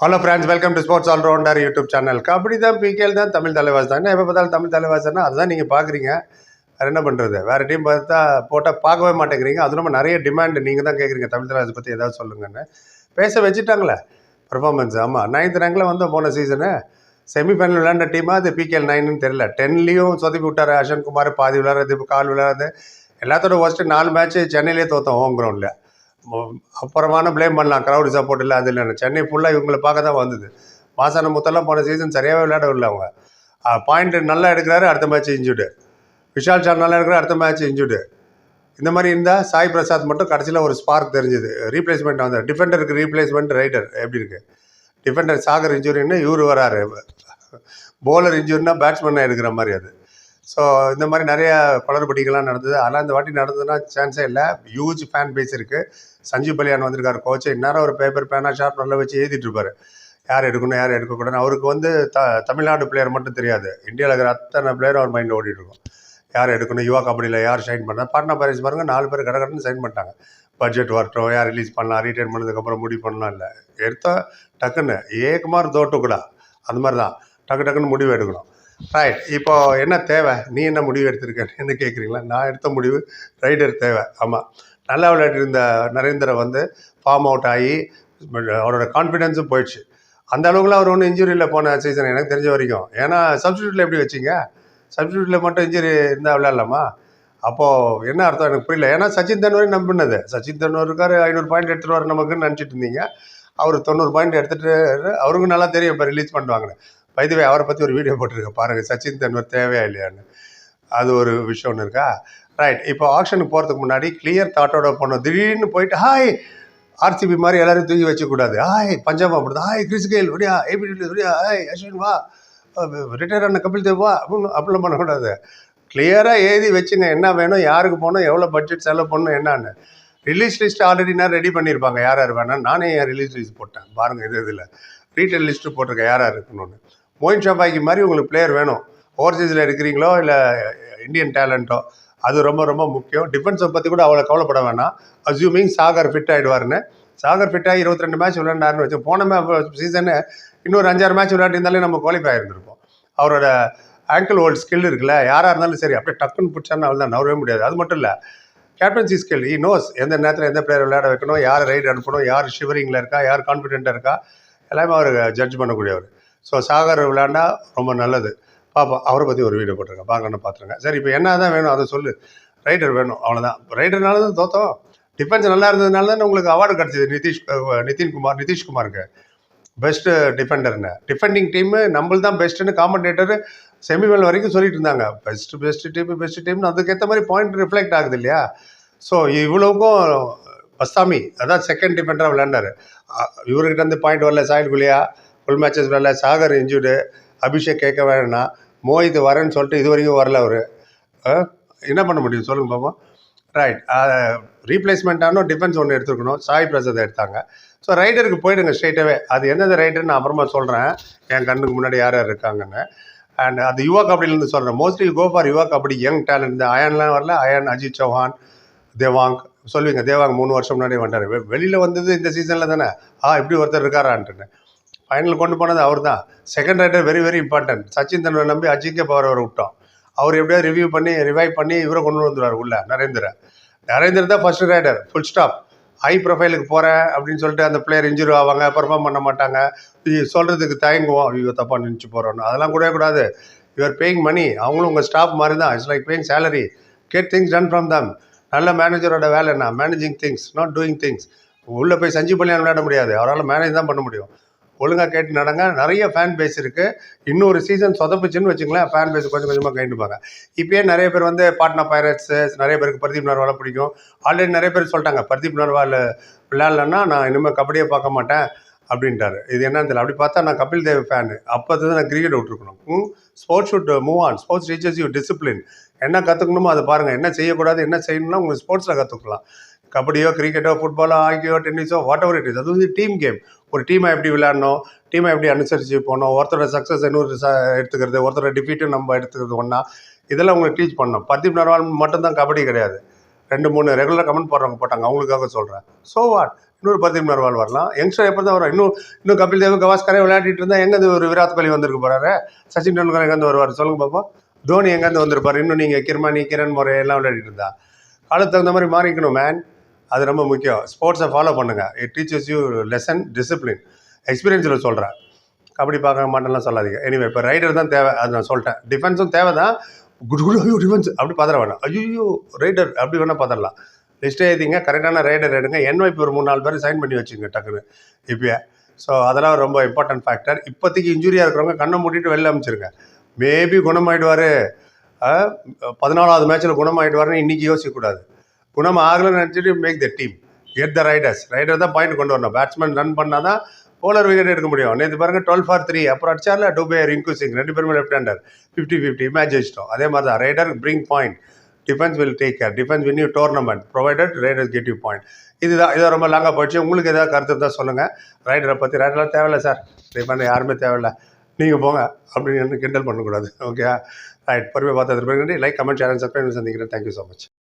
Hello friends, welcome to sports all rounder YouTube channel. Kabaddi தான், PKL தான், தமிழ் தலைவாஸ் தான். என்ன எப்போ பார்த்தாலும் தமிழ் தலைவாசன்னா அதுதான் நீங்கள் பார்க்குறீங்க. வேறு என்ன பண்ணுறது? வேறு டீம் பார்த்தா போட்டால் பார்க்கவே மாட்டேங்கிறீங்க. அது ரொம்ப நிறைய டிமாண்ட். நீங்கள் தான் கேட்குறீங்க தமிழ் தலைவாஸ் பற்றி ஏதாவது சொல்லுங்கன்னு. பேச வச்சுட்டாங்களே பர்ஃபார்மன்ஸ். ஆமாம், 9th ரேங்கில் வந்து போன சீசனு செமிஃபைனல் விளையாண்ட டீமாக அது பிகேஎல் 9ன்னு தெரியல. 10லேயும் சொதப்பி விட்டார் அஸ்வின் குமார். பாதி விளையாடுறது, இப்போ கால் விளையாடுறது. எல்லாத்தோட ஃபஸ்ட்டு 4 மேட்ச்சு சென்னையிலே தோற்றோம் ஹோம் கிரவுண்டில். அப்புறமான ப்ளேம் பண்ணலாம், க்ரௌடு சப்போர்ட் இல்லை, அது இல்லைன்னு. சென்னை ஃபுல்லாக இவங்களை பார்க்க தான் வந்தது. மாசான முத்தெல்லாம் போன சீசன் சரியாகவே விளையாடவில்லை அவங்க. பாயிண்ட் நல்லா எடுக்கிறாரு, அடுத்த மேட்ச் இன்ஜுர்டு. விஷால் சார் நல்லா எடுக்கிறார், அடுத்த மேட்ச் இன்ஜுர்டு. இந்த மாதிரி இருந்தால் சாய் பிரசாத் மட்டும் கடைசியில் ஒரு ஸ்பார்க் தெரிஞ்சுது. ரீப்ளேஸ்மெண்ட் வந்து டிஃபெண்டருக்கு ரீப்ளேஸ்மெண்ட் ரைடர் எப்படி இருக்குது? டிஃபெண்டர் சாகர் இன்ஜுரின்னு இவர் வராரு. போலர் இன்ஜுரினா பேட்ஸ்மேனாக எடுக்கிற மாதிரி அது. ஸோ இந்த மாதிரி நிறைய குளறுபடிகள்லாம் நடந்தது. ஆனால் இந்த வாட்டி நடந்ததுன்னா சான்ஸே இல்லை. ஹியூஜ் ஃபேன் பேஸ் இருக்குது. சஞ்சீவ் பலியான் வந்திருக்காரு கோச்சு. இந்நேரம் ஒரு பேப்பர் பேனா ஷார்ப் நல்லா வச்சு எழுதிட்டு இருப்பார், யார் எடுக்கணும் யார் எடுக்கக்கூடாதுன்னு. அவருக்கு வந்து தமிழ்நாடு பிளேயர் மட்டும் தெரியாது, இந்தியாவில் இருக்கிற அத்தனை பிளேயரும் அவர் மைண்டில் ஓடிட்டுருக்கும். யார் எடுக்கணும், யுவா கபடியில் யார் ஷைன் பண்ணால். பாட்னா பைரேட்ஸ் பாருங்கள், 4 பேர் கடகடன்னு சைன் பண்ணிட்டாங்க. பட்ஜெட் வரட்டும், யார் ரிலீஸ் பண்ணலாம், ரீட்டைன் பண்ணதுக்கப்புறம் முடிவு பண்ணலாம். இல்லை எடுத்தால் டக்குன்னு ஏக்குமார் தோட்டுக்கூடா, அந்த மாதிரி தான் டக்குன்னு முடிவு எடுக்கணும். ரைட், இப்போது என்ன தேவை? நீ என்ன முடிவு எடுத்திருக்கேன்னு என்ன கேட்குறீங்களா? நான் எடுத்த முடிவு ரைடர் தேவை. ஆமாம், நல்லா விளையாடிருந்த நரேந்திர வந்து ஃபார்ம் அவுட் ஆகி அவரோட கான்ஃபிடென்ஸும் போயிடுச்சு. அந்த அளவுக்குலாம் அவர் ஒன்றும் இன்ஜுரியில் போன சீசன் எனக்கு தெரிஞ்ச வரைக்கும். ஏன்னா சப்ஸ்டியூட்டில் எப்படி வச்சிங்க? சப்ஸ்டியூட்டில் மட்டும் இன்ஜுரி இருந்தால் விளையாடலாமா? அப்போது என்ன அர்த்தம் எனக்கு புரியல. ஏன்னா சச்சின் தெண்டுல்கரை நம்பினது. சச்சின் தெண்டுல்கர் 500 பாயிண்ட் எடுத்துகிட்டு வர நமக்குன்னு நினச்சிட்டு இருந்தீங்க. அவர் 90 பாயிண்ட் எடுத்துகிட்டு, அவருக்கும் நல்லா தெரியும் இப்போ ரிலீஸ் பண்ணுவாங்கன்னு. வைதவே அவரை பற்றி ஒரு வீடியோ போட்டிருக்கேன் பாருங்கள், சச்சின் தெண்டுல்கர் தேவையா இல்லையான்னு. அது ஒரு விஷயம் ஒன்று இருக்கா? ரைட், இப்போ ஆக்ஷனுக்கு போகிறதுக்கு முன்னாடி கிளியர் தாட்டோட போனோம். திடீர்னு போயிட்டு ஹாய் ஆர்சிபி மாதிரி எல்லாரும் தூக்கி வச்சக்கூடாது. ஹாய் பஞ்சாப் அப்படி தான், ஹாய் கிறிஸ் கெயில் விடியா, ஏபிடி விடியா, ஹாய் அஸ்வின் வா, ரிட்டையர் ஆன கபில் தேவ் வா அப்படிலாம் பண்ணக்கூடாது. கிளியராக எழுதி வச்சுங்க, என்ன வேணும், யாருக்கு போகணும், எவ்வளோ பட்ஜெட் செலவு பண்ணணும் என்னான்னு. ரிலீஸ் லிஸ்ட் ஆல்ரெடி நான் ரெடி பண்ணியிருப்பாங்க, யார் யார் வேணாம். நானே என் ரிலீஸ் லிஸ்ட் போட்டேன் பாருங்கள். இதில் ரீட்டைல் லிஸ்ட்டு போட்டிருக்கேன் யார் யார் இருக்கணும்னு. மோயின் ஷாபாய்க்கு மாதிரி உங்களுக்கு பிளேயர் வேணும். ஓவர்சீஸில் இருக்கிறீங்களோ இல்லை இந்தியன் டேலண்ட்டோ, அது ரொம்ப ரொம்ப முக்கியம். டிஃபென்ஸை பற்றி கூட அவ்வளோ கவலைப்பட வேணாம். அஸ்யூமிங் சாகர் ஃபிட் ஆகிடுவார்னு. சாகர் ஃபிட் ஆகி 22 மேட்ச் விளையாண்டாருன்னு வச்சு, போன சீசனு இன்னொரு 5-6 மேட்ச் விளையாட்டிருந்தாலே நம்ம குவாலிஃபை ஆகிருந்திருப்போம். அவரோட ஆங்கிள் ஹோல்ட் ஸ்கில் இருக்குல்ல, யாராக இருந்தாலும் சரி அப்படியே டக்குன்னு பிடிச்சான்னு அவள் தான் நவரவே முடியாது. அது மட்டும் இல்லை, கேப்டன்சி ஸ்கில், ஈ நோஸ் எந்த நேரத்தில் எந்த பிளேயர் விளையாட வைக்கணும், யார் ரைடு அனுப்பணும், யார் ஷிவரிங்கில் இருக்கா, யார் கான்ஃபிடென்ட்டாக இருக்கா, எல்லாமே அவர் ஜட்ஜ் பண்ணக்கூடியவர். ஸோ சாகர் விளையாண்டா ரொம்ப நல்லது. பார்ப்போம், அவரை பற்றி ஒரு வீடியோ போட்டிருக்கேன், பார்க்கணும் பார்த்துருங்க. சரி, இப்போ என்ன தான் வேணும் அதை சொல்லு. ரைடர் வேணும், அவ்வளோதான். ரைடர்னால தான் தோற்றோம். டிஃபென்ஸ் நல்லா இருந்ததுனால தான் உங்களுக்கு அவார்டு கிடச்சிது. நிதிஷ்குமாருக்கு பெஸ்ட்டு டிஃபெண்டர்னு. டிஃபெண்டிங் டீமு நம்மள் தான் பெஸ்ட்டுன்னு காமெண்டேட்டர் செமிஃபைனல் வரைக்கும் சொல்லிட்டு இருந்தாங்க. பெஸ்ட்டு டீம்னு அதுக்கேற்ற மாதிரி பாயிண்ட் ரிஃப்ளெக்ட் ஆகுது இல்லையா? ஸோ இவ்வளவுக்கும் பஸ்தாமி அதான் செகண்ட் டிஃபெண்டராக விளையாண்டார். இவர்கிட்ட வந்து பாயிண்ட் வரல. சாயில் குலியா ஃபுல் மேட்சஸ் வரல. சாகர் இன்ஜூர்டு. அபிஷேக் கேட்க வேணாம். மோஹித் வரேன்னு சொல்லிட்டு இது வரைக்கும் வரல அவர். என்ன பண்ண முடியும் சொல்லுங்க பாப்போம். ரைட், ரீப்ளேஸ்மெண்ட்டானோ டிஃபென்ஸ் ஒன்று எடுத்துருக்கணும். சாய் பிரசாத் எடுத்தாங்க. ஸோ ரைடருக்கு போயிடுங்க ஸ்ட்ரெயிட்டாகவே. அது எந்தெந்த ரைடர்னு நான் அப்புறமா சொல்கிறேன், என் கண்ணுக்கு முன்னாடி யார் யார் இருக்காங்கன்னு. அண்ட் அது யுவா கபடியிலேருந்து சொல்கிறேன். Mostly go for Yuva kabaddi, young talent. இந்த அயன்லாம் வரல. அயன், அஜித் சௌஹான், தேவாங் சொல்லுவீங்க. தேவாங் 3 வருஷம் முன்னாடி வந்தார். வெளியில் வந்தது இந்த சீசனில் தானே. இப்படி ஒருத்தர் இருக்காரான்ட்டுன்னு ஃபைனல் கொண்டு போனது அவர் தான். Second raider very very important. Sachin Tendulkar நம்பி அஜிங்கே பவர் அவரை விட்டோம். அவர் எப்படியாவது ரிவைவ் பண்ணி இவரை கொண்டு வந்துடுவார் உள்ள. நரேந்திர தான் first raider, full stop. High ப்ரொஃபைலுக்கு போகிறேன் அப்படின்னு சொல்லிட்டு அந்த பிளேயர் இன்ஜுரி ஆவாங்க, பெர்ஃபார்ம் பண்ண மாட்டாங்க, சொல்கிறதுக்கு தயங்குவோம், ஐயோ தப்பாக நினச்சி போகிறோன்னு. அதெல்லாம் கூட கூடாது. You're paying money. அவங்களும் உங்கள் ஸ்டாஃப் மாதிரி தான். It's like paying salary. Get things done from them. நல்ல மேனேஜரோட வேலை என்ன? Managing things, not doing things. உள்ளே போய் சஞ்சீவ் பலியான் விளையாட முடியாது, அவரால் மேனேஜ் தான் பண்ண முடியும். ஒழுங்காக கேட்டு நடங்க. நிறைய ஃபேன் பேஸ் இருக்குது. இன்னொரு சீசன் சொதப்பிச்சுன்னு வச்சுங்களேன், ஃபேன் பேஸ் கொஞ்சம் கொஞ்சமாக கைண்டுப்பாங்க. இப்போயே நிறைய பேர் வந்து பாட்னா பைரேட்ஸு, நிறைய பேருக்கு பர்தீப் நர்வாலை பிடிக்கும். ஆல்ரெடி நிறைய பேர் சொல்லிட்டாங்க, பர்தீப் நர்வால் விளையாடலன்னா நான் இனிமேல் கபடியே பார்க்க மாட்டேன் அப்படின்ட்டாரு. இது என்னன்னு தெரியல. அப்படி பார்த்தா நான் கபில் தேவ் ஃபேனு. அப்போ தான் நான் கிரிக்கெட் விட்டுருக்கணும். Sports should move on. Sports teachers you discipline. என்ன கற்றுக்கணுமோ அதை பாருங்கள். என்ன செய்யக்கூடாது, என்ன செய்யணும்னா உங்களுக்கு ஸ்போர்ட்ஸில் கற்றுக்கலாம். கபடியோ, கிரிக்கெட்டோ, ஃபுட்பாலோ, ஹாக்கியோ, டென்னிஸோ, வாட் எவர் இட் இஸ். அது வந்து டீம் கேம். ஒரு டீமாக எப்படி விளையாடணும், டீமை எப்படி அனுசரித்து போகணும், ஒருத்தரோட சக்ஸஸ் இன்னொரு எடுத்துக்கிறது, ஒருத்தரோட டிஃபீட்டும் நம்ம எடுத்துக்கிறது ஒன்றா, இதெல்லாம் உங்களுக்கு டீச் பண்ணணும். பர்தீப் நர்வால் மட்டும்தான் கபடி கிடையாது. 2-3 ரெகுலராக கமெண்ட் போடுறவங்க போட்டாங்க, அவங்களுக்காக சொல்கிறேன். ஸோ வாட், இன்னொரு பர்தீப் நர்வால் வரலாம். யங்ஸ்டர் எப்போ தான் வரும்? இன்னும் கபில் தேவ், கவாஸ்கரே விளையாடிட்டு இருந்தால் எங்கேருந்து ஒரு விராட் கோலி வந்திருக்கு போகிறாரு? சச்சின் டெண்டுல்கர் எங்கேருந்து வருவார் சொல்லுங்க பார்ப்போம்? தோனி எங்கேருந்து வந்திருப்பார்? இன்னும் நீங்கள் கிர்மானி, கிரண் மொரே எல்லாம் விளையாடிட்டு இருந்தா காலத்துக்கு தகுந்த மாதிரி மாறிக்கணும் மேன். அது ரொம்ப முக்கியம். ஸ்போர்ட்ஸை ஃபாலோ பண்ணுங்கள். It teaches you lesson, discipline. எக்ஸ்பீரியன்ஸில் சொல்கிறேன். கபடி பார்க்க மாட்டேன்லாம் சொல்லாதீங்க. எனிவே இப்போ ரைடர் தான் தேவை, அது நான் சொல்லிட்டேன். டிஃபென்ஸும் தேவை தான். ஐயோ டிஃபென்ஸ் அப்படி பதற வேணாம். ஐயோ ரைடர் அப்படி வேணால் பதறலாம். லிஸ்ட்டே எழுதிங்க, கரெக்டான ரைடர் எடுங்க. NYP ஒரு 3-4 பேர் சைன் பண்ணி வச்சுங்க டக்குன்னு இப்போயே. ஸோ அதெல்லாம் ரொம்ப இம்பார்ட்டன்ட் ஃபேக்டர். இப்போதைக்கு இன்ஜுரியாக இருக்கிறவங்க கண்ணை மூடிட்டு வெளில அமைச்சிருங்க. மேபி குணமாயிடுவார், 14வது மேட்ச்சில் குணமாயிடுவார்னு இன்றைக்கி யோசிக்கக்கூடாது. குணம் ஆகலைன்னு நினச்சிட்டு make the team, get the raider தான் பாயிண்ட் கொண்டு வரணும். பேட்ஸ்மேன் ரன் பண்ணால் தான் போலர் விக்கெட் எடுக்க முடியும். நேற்று பாருங்க 12 for 3 அப்புறம் அடிச்சார்ல டூபே, ரிங்கு சிங் 2 பேருமே லெஃப்ட் ஹேண்டர். 50-50 மேட்ச் வச்சிட்டோம். அதே மாதிரி தான் raider bring point, defence will take care, defence win you tournament provided raider get you point. இதை ரொம்ப லாங்காக போயிடுச்சு. உங்களுக்கு ஏதாவது கருத்து தான் சொல்லுங்கள். ரைடரை பற்றி. ரைடர்லாம் தேவையில்லை சார், டிஃபெண்ட் யாருமே தேவையில்லை, நீங்கள் போங்க அப்படின்னு கிண்டல் பண்ணக்கூடாது. Okay right. பொறுமையாக பார்த்ததுக்கு நன்றி. Like, comment, share and subscribe. சந்திக்கிறேன். Thank you so much.